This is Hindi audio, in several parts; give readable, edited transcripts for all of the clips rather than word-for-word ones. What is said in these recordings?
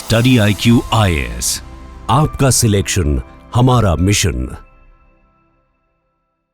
स्टडी IQ IAS, आपका सिलेक्शन हमारा मिशन।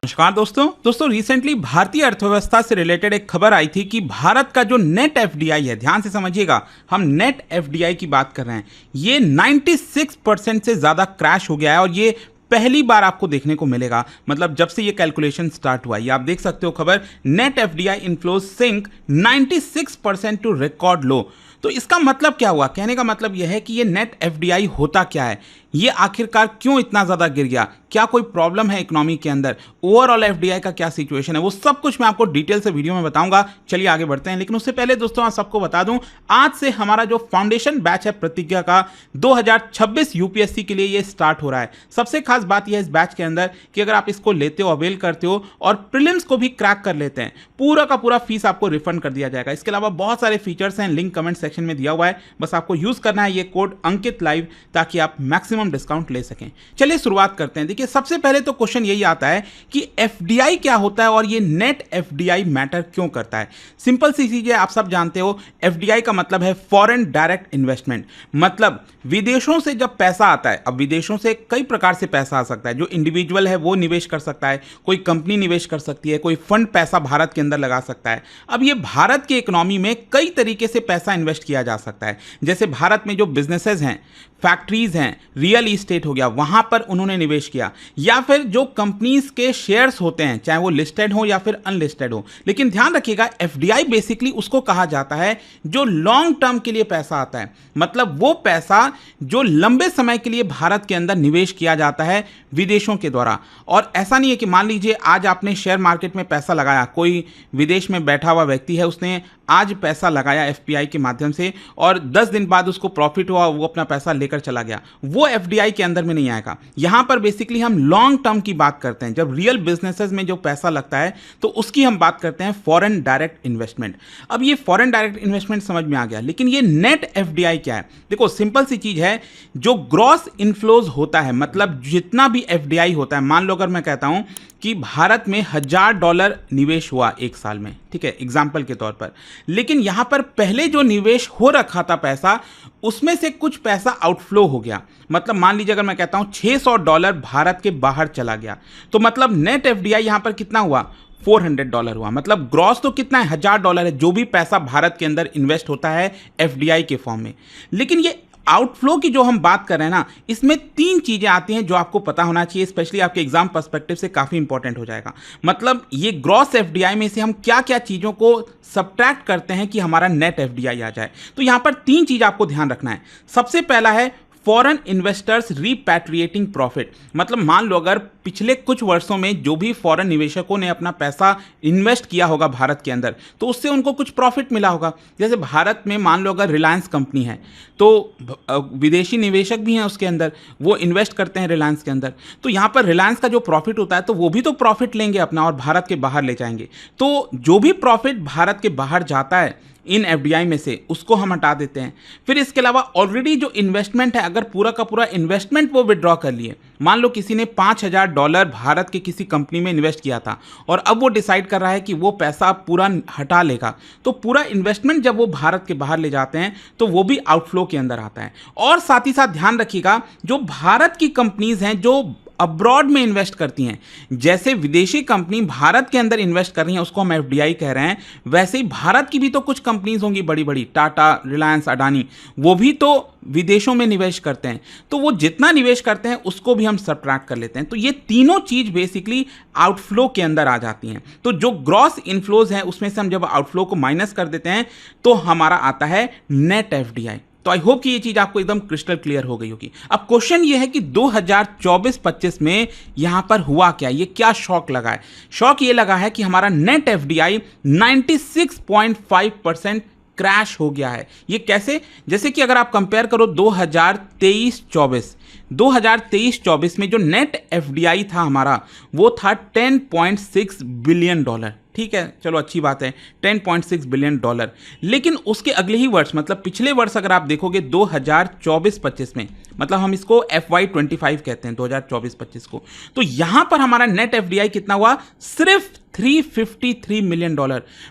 नमस्कार दोस्तों रिसेंटली भारतीय अर्थव्यवस्था से रिलेटेड एक खबर आई थी कि भारत का जो नेट एफडीआई है, ध्यान से समझिएगा, हम नेट एफडीआई की बात कर रहे हैं, ये 96% से ज्यादा क्रैश हो गया है और ये पहली बार आपको देखने को मिलेगा। मतलब जब से ये कैलकुलेशन स्टार्ट हुआ, ये आप देख सकते हो खबर, net FDI inflows sink 96% to record low. तो इसका मतलब क्या हुआ? कहने का मतलब यह है कि ये नेट एफडीआई होता क्या है, ये आखिरकार क्यों इतना ज़्यादा गिर गया, क्या कोई प्रॉब्लम है इकोनॉमी के अंदर, ओवरऑल एफडीआई का क्या सिचुएशन है, वो सब कुछ मैं आपको डिटेल से वीडियो में बताऊंगा। चलिए आगे बढ़ते हैं, लेकिन उससे पहले दोस्तों आप सबको बता दूं, आज से हमारा जो फाउंडेशन बैच है प्रतिज्ञा का 2026 यूपीएससी के लिए ये स्टार्ट हो रहा है। सबसे खास बात यह है इस बैच के अंदर कि अगर आप इसको लेते हो, अवेल करते हो और प्रीलिम्स को भी क्रैक कर लेते हैं, पूरा का पूरा फीस आपको रिफंड कर दिया जाएगा। इसके अलावा बहुत सारे फीचर्स हैं, लिंक कमेंट सेक्शन में दिया हुआ है, बस आपको यूज करना है ये कोड अंकित लाइव, ताकि आप मैक्सिमम डिस्काउंट ले सकें। चलिए शुरुआत करते हैं। देखिए सबसे पहले तो क्वेश्चन यही आता है कि एफडीआई क्या होता है और ये नेट एफडीआई मैटर क्यों करता है। सिंपल सी चीज है, आप सब जानते हो, एफडीआई का मतलब है फॉरेन डायरेक्ट इन्वेस्टमेंट। मतलब विदेशों से जब पैसा आता है, अब विदेशों से कई प्रकार से पैसा आ सकता है, जो इंडिविजुअल है वो निवेश कर सकता है, कोई कंपनी निवेश कर सकती है, कोई फंड पैसा भारत के अंदर लगा सकता है। अब ये भारत की इकोनॉमी में कई तरीके से पैसा इन्वेस्ट किया जा सकता है। जैसे भारत में जो बिजनेसेस हैं, फैक्ट्रीज हैं, रियल इस्टेट हो गया, वहां पर उन्होंने निवेश किया, या फिर जो कंपनीज के शेयर्स होते हैं, चाहे वो लिस्टेड हो या फिर अनलिस्टेड हो। लेकिन ध्यान रखिएगा, एफडीआई बेसिकली उसको कहा जाता है जो लॉन्ग टर्म के लिए पैसा आता है। मतलब वो पैसा जो लंबे समय के लिए भारत के अंदर निवेश किया जाता है विदेशों के द्वारा। और ऐसा नहीं है कि मान लीजिए आज आपने शेयर मार्केट में पैसा लगाया, कोई विदेश में बैठा हुआ व्यक्ति है, उसने आज पैसा लगाया एफपीआई के माध्यम से और 10 दिन बाद उसको प्रॉफिट हुआ, वो अपना पैसा लेकर चला गया, वो एफडीआई के अंदर में नहीं आएगा। यहां पर बेसिकली हम लॉन्ग टर्म की बात करते हैं। जब रियल बिजनेसेस में जो पैसा लगता है तो उसकी हम बात करते हैं फॉरेन डायरेक्ट इन्वेस्टमेंट। अब ये फॉरेन डायरेक्ट इन्वेस्टमेंट समझ में आ गया, लेकिन ये नेट एफडीआई क्या है? देखो सिंपल सी चीज है, जो ग्रॉस इनफ्लोज होता है, मतलब जितना भी एफडीआई होता है, मान लो अगर मैं कहता हूं कि भारत में $1000 निवेश हुआ एक साल में, ठीक है, एग्जाम्पल के तौर पर, लेकिन यहां पर पहले जो निवेश हो रखा था पैसा, उसमें से कुछ पैसा आउटफ्लो हो गया। मतलब मान लीजिए अगर मैं कहता हूं $600 भारत के बाहर चला गया, तो मतलब नेट एफडीआई यहां पर कितना हुआ? $400 हुआ। मतलब ग्रॉस तो कितना है? $1000 है, जो भी पैसा भारत के अंदर इन्वेस्ट होता है एफडीआई के फॉर्म में। लेकिन ये आउटफ्लो की जो हम बात कर रहे हैं ना, इसमें 3 चीजें आती हैं जो आपको पता होना चाहिए, स्पेशली आपके एग्जाम पर्सपेक्टिव से काफी इंपॉर्टेंट हो जाएगा। मतलब ये ग्रॉस एफडीआई में से हम क्या क्या चीजों को सब्ट्रैक्ट करते हैं कि हमारा नेट एफडीआई आ जाए। तो यहां पर 3 चीज आपको ध्यान रखना है। सबसे पहला है फॉरेन इन्वेस्टर्स रिपैट्रिएटिंग प्रॉफिट। मतलब मान लो अगर पिछले कुछ वर्षों में जो भी फॉरेन निवेशकों ने अपना पैसा इन्वेस्ट किया होगा भारत के अंदर, तो उससे उनको कुछ प्रॉफिट मिला होगा। जैसे भारत में मान लो अगर रिलायंस कंपनी है, तो विदेशी निवेशक भी हैं उसके अंदर, वो इन्वेस्ट करते हैं रिलायंस के अंदर, तो यहाँ पर रिलायंस का जो प्रॉफिट होता है तो वो भी तो प्रॉफिट लेंगे अपना और भारत के बाहर ले जाएंगे। तो जो भी प्रॉफिट भारत के बाहर जाता है इन एफडीआई में से, उसको हम हटा देते हैं। फिर इसके अलावा ऑलरेडी जो इन्वेस्टमेंट है, अगर पूरा का पूरा इन्वेस्टमेंट वो विड्रॉ कर लिए, मान लो किसी ने $5000 भारत के किसी कंपनी में इन्वेस्ट किया था और अब वो डिसाइड कर रहा है कि वो पैसा पूरा हटा लेगा, तो पूरा इन्वेस्टमेंट जब वो भारत के बाहर ले जाते हैं तो वो भी आउटफ्लो के अंदर आता है। और साथ ही साथ ध्यान रखिएगा, जो भारत की कंपनीज हैं जो अब्रॉड में इन्वेस्ट करती हैं, जैसे विदेशी कंपनी भारत के अंदर इन्वेस्ट कर रही हैं, उसको हम एफडीआई कह रहे हैं, वैसे ही भारत की भी तो कुछ कंपनीज होंगी बड़ी बड़ी, टाटा, रिलायंस, अडानी, वो भी तो विदेशों में निवेश करते हैं। तो वो जितना निवेश करते हैं उसको भी हम सब्ट्रैक्ट कर लेते हैं। तो ये तीनों चीज बेसिकली आउटफ्लो के अंदर आ जाती हैं। तो जो ग्रॉस इनफ्लोज है उसमें से हम जब आउटफ्लो को माइनस कर देते हैं तो हमारा आता है नेट एफडीआई। तो आई होप कि ये चीज आपको एकदम क्रिस्टल क्लियर हो गई होगी। अब क्वेश्चन ये है कि 2024-25 में यहां पर हुआ क्या, ये क्या शॉक लगा है? शॉक ये लगा है कि हमारा नेट एफडीआई 96.5% क्रैश हो गया है। ये कैसे? जैसे कि अगर आप कंपेयर करो 2023-24, 2023-24 में जो नेट एफडीआई था हमारा वो था $10.6 बिलियन। ठीक है, चलो अच्छी बात है, $10.6 बिलियन। लेकिन उसके अगले ही वर्ष मतलब पिछले वर्ष अगर आप देखोगे 2024-25 में, मतलब हम इसको FY25 कहते हैं 2024-25 को, तो यहां पर हमारा नेट एफडीआई कितना हुआ, सिर्फ $353 मिलियन।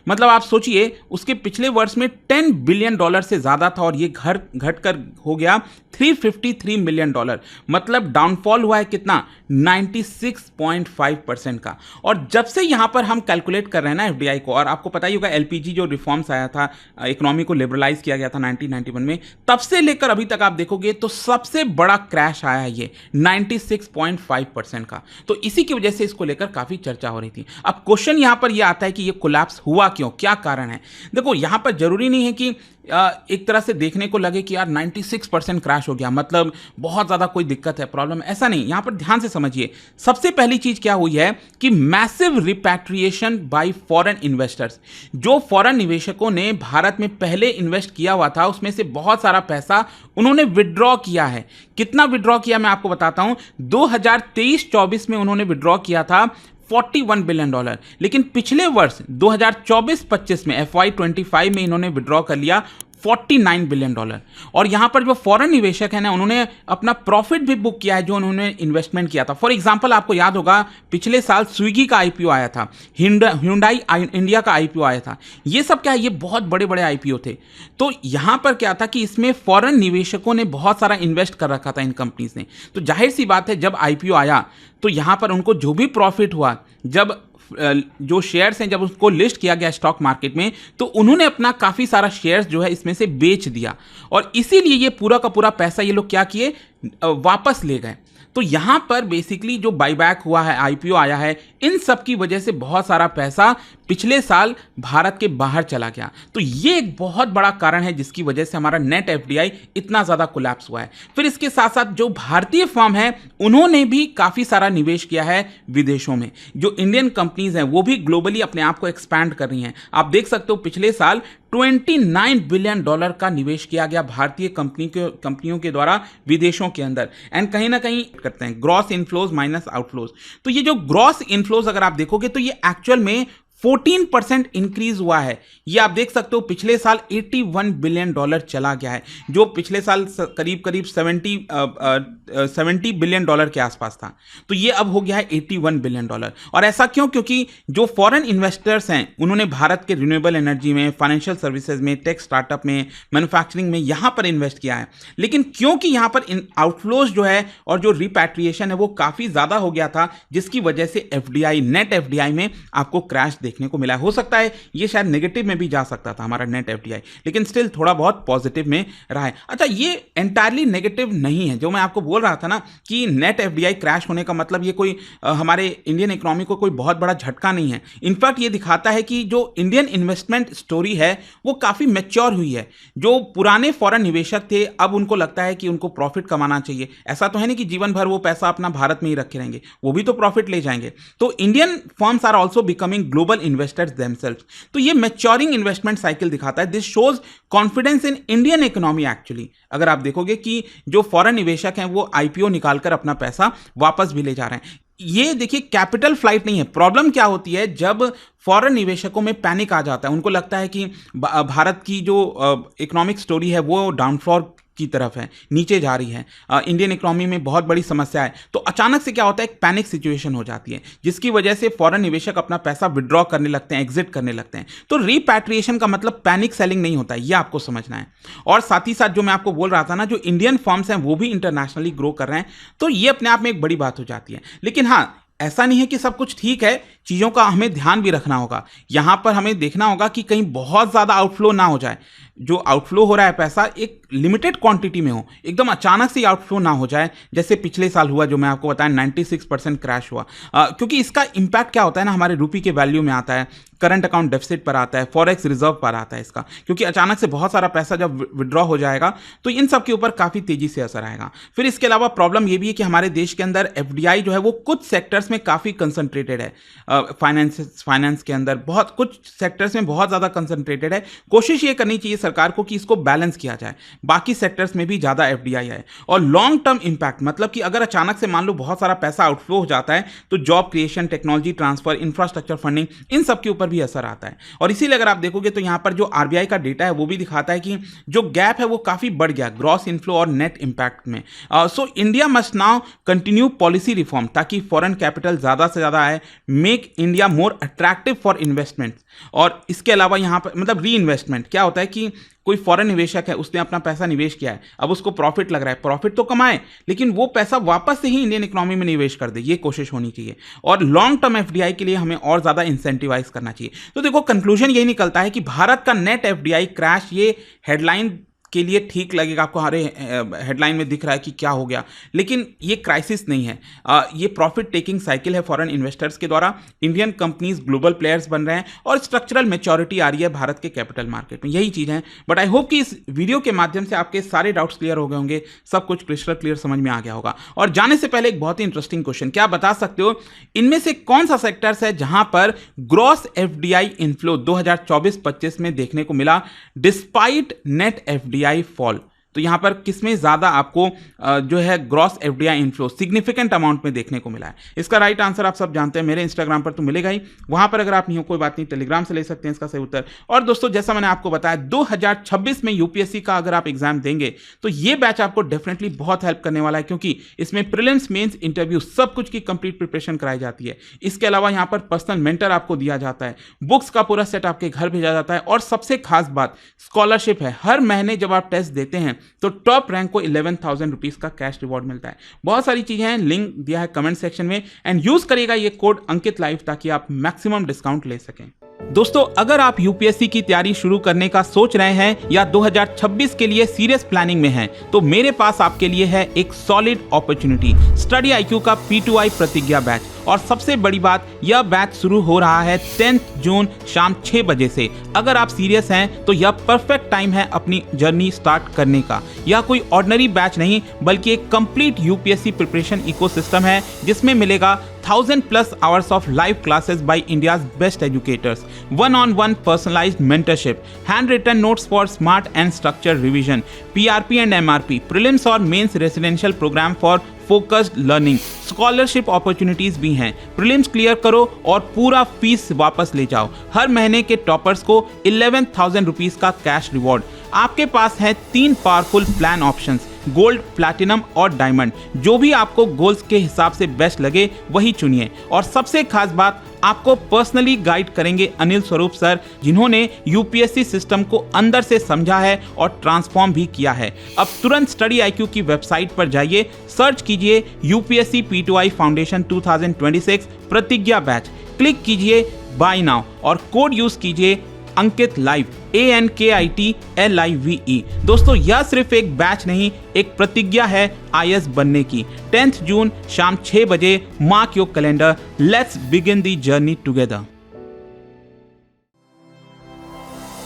मतलब आप सोचिए उसके पिछले वर्ष में $10 बिलियन से ज्यादा था और ये घट कर हो गया $353 मिलियन। मतलब डाउनफॉल हुआ है कितना, 96.5% का। और जब से यहां पर हम कैलकुलेट कर रहे हैं ना एफडीआई को, और आपको पता ही होगा एलपीजी जो रिफॉर्म्स आया था, इकोनॉमी को लिबरलाइज किया गया था 1991 में, तब से लेकर अभी तक आप देखोगे तो सबसे बड़ा क्रैश आया है ये 96.5% का। तो इसी की वजह से इसको लेकर काफी चर्चा हो रही थी। अब क्वेश्चन यहां पर यह आता है कि ये कोलैप्स हुआ क्यों, क्या कारण है। देखो यहां पर जरूरी नहीं है कि एक तरह से देखने को लगे कि यार 96% क्रैश हो गया मतलब बहुत ज़्यादा कोई दिक्कत है, प्रॉब्लम, ऐसा नहीं। यहां पर ध्यान से समझिए, सबसे पहली चीज़ क्या हुई है कि massive repatriation bye foreign investors. जो फॉरेन निवेशकों ने भारत में पहले इन्वेस्ट किया हुआ था उसमें से बहुत सारा पैसा उन्होंने विड्रॉ किया है। कितना विड्रॉ किया मैं आपको बताता हूं। 2023-24 में उन्होंने विड्रॉ किया था $41 बिलियन, लेकिन पिछले वर्ष 2024-25 में FY25 में इन्होंने विड्रॉ कर लिया $49 बिलियन। और यहां पर जो फॉरेन निवेशक है ना, उन्होंने अपना प्रॉफिट भी बुक किया है जो उन्होंने इन्वेस्टमेंट किया था। फॉर एग्जांपल आपको याद होगा पिछले साल स्विगी का आईपीओ आया था, Hyundai इंडिया का आईपीओ आया था। ये सब क्या है, ये बहुत बड़े बड़े आईपीओ थे। तो यहां पर क्या था कि इसमें फॉरेन निवेशकों ने बहुत सारा इन्वेस्ट कर रखा था इन कंपनीज ने। तो जाहिर सी बात है जब आईपीओ आया तो यहां पर उनको जो भी प्रॉफिट हुआ, जब जो शेयर्स हैं जब उसको लिस्ट किया गया स्टॉक मार्केट में, तो उन्होंने अपना काफ़ी सारा शेयर्स जो है इसमें से बेच दिया और इसीलिए ये पूरा का पूरा पैसा ये लोग क्या किए, वापस ले गए। तो यहां पर बेसिकली जो बाईबैक हुआ है, आईपीओ आया है, इन सब की वजह से बहुत सारा पैसा पिछले साल भारत के बाहर चला गया। तो ये एक बहुत बड़ा कारण है जिसकी वजह से हमारा नेट एफडीआई इतना ज़्यादा कोलैप्स हुआ है। फिर इसके साथ साथ जो भारतीय फर्म है उन्होंने भी काफ़ी सारा निवेश किया है विदेशों में। जो इंडियन कंपनीज हैं वो भी ग्लोबली अपने आप को एक्सपैंड कर रही हैं। आप देख सकते हो पिछले साल $29 बिलियन का निवेश किया गया भारतीय कंपनियों के द्वारा विदेशों के अंदर। एंड कहीं ना कहीं करते हैं ग्रॉस इनफ्लोज माइनस आउटफ्लोज। तो ये जो ग्रॉस इनफ्लोज अगर आप देखोगे तो ये एक्चुअल में 14% इंक्रीज हुआ है। ये आप देख सकते हो पिछले साल $81 बिलियन चला गया है, जो पिछले साल करीब करीब 70 बिलियन के आसपास था। तो ये अब हो गया है $81 बिलियन। और ऐसा क्यों? क्योंकि जो फॉरेन इन्वेस्टर्स हैं उन्होंने भारत के रिन्यूएबल एनर्जी में, फाइनेंशियल सर्विसेज में, टेक स्टार्टअप में, मैन्युफैक्चरिंग में यहाँ पर इन्वेस्ट किया है। लेकिन क्योंकि यहाँ पर आउटफ्लोज जो है और जो रिपैट्रिएशन है वो काफ़ी ज़्यादा हो गया था, जिसकी वजह से एफडीआई, नेट एफडीआई में आपको क्रैश देखने को मिला। हो सकता है ये शायद नेगेटिव में भी जा सकता था हमारा नेट एफडीआई, लेकिन स्टिल थोड़ा बहुत पॉजिटिव में रहा है। अच्छा, ये एंटायरली नेगेटिव नहीं है। जो मैं आपको बोल रहा था ना कि नेट एफडीआई क्रैश होने का मतलब ये कोई हमारे इंडियन इकोनॉमी को कोई बहुत बड़ा झटका नहीं है। इनफैक्ट ये दिखाता है कि जो इंडियन इन्वेस्टमेंट स्टोरी है वो काफी मैच्योर हुई है। जो पुराने फॉरेन निवेशक थे अब उनको लगता है कि उनको प्रॉफिट कमाना चाहिए। ऐसा तो है नहीं कि जीवन भर वो पैसा अपना भारत में ही रखे रहेंगे, वो भी तो प्रॉफिट ले जाएंगे। तो Indian firms are also becoming global investors themselves. तो ये मैच्योरिंग इन्वेस्टमेंट साइकिल दिखाता है। This shows confidence in Indian economy actually. अगर आप देखोगे कि जो फॉरेन निवेशक हैं वो आईपीओ निकालकर अपना पैसा वापस भी ले जा रहे हैं। ये देखिए कैपिटल फ्लाइट नहीं है। प्रॉब्लम क्या होती है जब फॉरेन निवेशकों में पैनिक आ जाता है, उनको लगता है कि भारत की जो इकोनॉमिक स्टोरी है वो डाउनफॉल की तरफ है, नीचे जा रही है, इंडियन इकोनॉमी में बहुत बड़ी समस्या है। तो अचानक से क्या होता है, एक पैनिक सिचुएशन हो जाती है जिसकी वजह से फॉरेन निवेशक अपना पैसा विड्रॉ करने लगते हैं, एग्जिट करने लगते हैं। तो रिपैट्रिएशन का मतलब पैनिक सेलिंग नहीं होता है, ये आपको समझना है। और साथ ही साथ जो मैं आपको बोल रहा था ना, जो इंडियन फर्म्स हैं वो भी इंटरनेशनली ग्रो कर रहे हैं, तो ये अपने आप में एक बड़ी बात हो जाती है। लेकिन हाँ, ऐसा नहीं है कि सब कुछ ठीक है, चीज़ों का हमें ध्यान भी रखना होगा। यहां पर हमें देखना होगा कि कहीं बहुत ज़्यादा आउटफ्लो ना हो जाए। जो आउटफ्लो हो रहा है पैसा एक लिमिटेड क्वांटिटी में हो, एकदम अचानक से आउटफ्लो ना हो जाए, जैसे पिछले साल हुआ, जो मैं आपको बताया 96% क्रैश हुआ। क्योंकि इसका इंपैक्ट क्या होता है ना, हमारे रुपये के वैल्यू में आता है, करंट अकाउंट डेफिसिट पर आता है, फॉरेक्स रिजर्व पर आता है इसका। क्योंकि अचानक से बहुत सारा पैसा जब विड्रॉ हो जाएगा तो इन सब के ऊपर काफ़ी तेज़ी से असर आएगा। फिर इसके अलावा प्रॉब्लम ये भी है कि हमारे देश के अंदर एफडीआई जो है वो कुछ सेक्टर्स में काफ़ी कंसंट्रेटेड है। फाइनेंस के अंदर बहुत कुछ सेक्टर्स में बहुत ज़्यादा कंसंट्रेटेड है। कोशिश ये करनी चाहिए सरकार को कि इसको बैलेंस किया जाए, बाकी सेक्टर्स में भी ज़्यादा एफडीआई आए। और लॉन्ग टर्म इंपैक्ट मतलब कि अगर अचानक से मान लो बहुत सारा पैसा आउटफ्लो हो जाता है तो job creation, technology transfer, infrastructure funding, इन सब के ऊपर भी असर आता है। और इसीलिए अगर आप देखोगे तो यहाँ पर जो आरबीआई का डेटा है वो भी दिखाता है कि जो गैप है वो काफ़ी बढ़ गया ग्रॉस इनफ्लो और नेट इंपैक्ट में। So India must now continue policy reform ताकि फॉरेन कैपिटल ज़्यादा से ज़्यादा आए, make India more attractive for investment. और इसके अलावा यहाँ पर मतलब री इन्वेस्टमेंट क्या होता है कि कोई फॉरेन निवेशक है, उसने अपना पैसा निवेश किया है, अब उसको प्रॉफिट लग रहा है, प्रॉफिट तो कमाए लेकिन वो पैसा वापस से ही इंडियन इकोनॉमी में निवेश कर दे, ये कोशिश होनी चाहिए। और लॉन्ग टर्म एफडीआई के लिए हमें और ज़्यादा इंसेंटिवाइज करना चाहिए। तो देखो कंक्लूजन यही निकलता है कि भारत का नेट एफडीआई क्रैश, ये हेडलाइन के लिए ठीक लगेगा आपको, हमारे हेडलाइन में दिख रहा है कि क्या हो गया, लेकिन ये क्राइसिस नहीं है। ये प्रॉफिट टेकिंग साइकिल है फॉरेन इन्वेस्टर्स के द्वारा। इंडियन कंपनीज ग्लोबल प्लेयर्स बन रहे हैं और स्ट्रक्चरल मैच्योरिटी आ रही है भारत के कैपिटल मार्केट में, यही चीज़ है। बट आई होप कि इस वीडियो के माध्यम से आपके सारे डाउट्स क्लियर हो गए होंगे, सब कुछ क्रिस्टल क्लियर समझ में आ गया होगा। और जाने से पहले एक बहुत ही इंटरेस्टिंग क्वेश्चन, क्या आप बता सकते हो इनमें से कौन सा सेक्टर्स है जहां पर ग्रॉस एफडीआई इनफ्लो 2024-25 में देखने को मिला डिस्पाइट नेट एफडीआई फॉल? तो यहां पर किसमें ज्यादा आपको जो है gross FDI inflow significant amount में देखने को मिला है? इसका राइट आंसर आप सब जानते हैं, मेरे इंस्टाग्राम पर तो मिलेगा ही, वहां पर अगर आप नहीं हो कोई बात नहीं, टेलीग्राम से ले सकते हैं इसका सही उत्तर। और दोस्तों जैसा मैंने आपको बताया 2026 में यूपीएससी का अगर आप एग्जाम देंगे तो ये बैच आपको डेफिनेटली बहुत हेल्प करने वाला है, क्योंकि इसमें प्रीलिम्स, मेंस, इंटरव्यू सब कुछ की कंप्लीट प्रिपरेशन कराई जाती है। इसके अलावा यहाँ पर पर्सनल मेंटर आपको दिया जाता है, बुक्स का पूरा सेट आपके घर भेजा जाता है, और सबसे खास बात स्कॉलरशिप है। हर महीने जब आप टेस्ट देते हैं तो टॉप रैंक को 11,000 रुपीज का कैश रिवॉर्ड मिलता है। बहुत सारी चीजें हैं, लिंक दिया है कमेंट सेक्शन में, एंड यूज करिएगा ये कोड अंकित लाइव ताकि आप मैक्सिमम डिस्काउंट ले सकें। दोस्तों अगर आप यूपीएससी की तैयारी शुरू करने का सोच रहे हैं या 2026 के लिए सीरियस प्लानिंग में हैं, तो मेरे पास आपके लिए है एक सॉलिड अपॉर्चुनिटी, स्टडी आईक्यू का P2I प्रतिज्ञा बैच। और सबसे बड़ी बात, यह बैच शुरू हो रहा है 10 जून शाम 6 बजे से। अगर आप सीरियस हैं तो यह परफेक्ट टाइम है अपनी जर्नी स्टार्ट करने का। यह कोई ऑर्डिनरी बैच नहीं बल्कि एक कंप्लीट यूपीएससी प्रिपरेशन इकोसिस्टम है, जिसमें मिलेगा 1000+ hours of live classes by India's best educators, one-on-one personalized mentorship, handwritten notes for smart and structured revision, PRP and MRP, prelims और mains residential program for focused learning, scholarship opportunities भी हैं। प्रीलिम्स क्लियर करो और पूरा फीस वापस ले जाओ। हर महीने के टॉपर्स को 11,000 रुपीज का कैश रिवॉर्ड। आपके पास है 3 powerful plan options, gold, platinum और डायमंड। जो भी आपको गोल्स के हिसाब से बेस्ट लगे वही चुनिए। और सबसे खास बात, आपको पर्सनली गाइड करेंगे अनिल स्वरूप सर, जिन्होंने यूपीएससी सिस्टम को अंदर से समझा है और ट्रांसफॉर्म भी किया है। अब तुरंत स्टडी आईक्यू की वेबसाइट पर जाइए, सर्च कीजिए यूपीएससी P2I फाउंडेशन 2026 प्रतिज्ञा बैच, क्लिक कीजिए बाय नाउ और कोड यूज कीजिए अंकित लाइव, ANKITLIVE। दोस्तों यह सिर्फ एक बैच नहीं, एक प्रतिज्ञा है IAS बनने की। 10 जून शाम 6 बजे, mark your calendar, let's begin the journey together.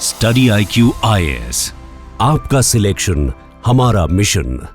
Study IQ IAS, आपका सिलेक्शन हमारा मिशन।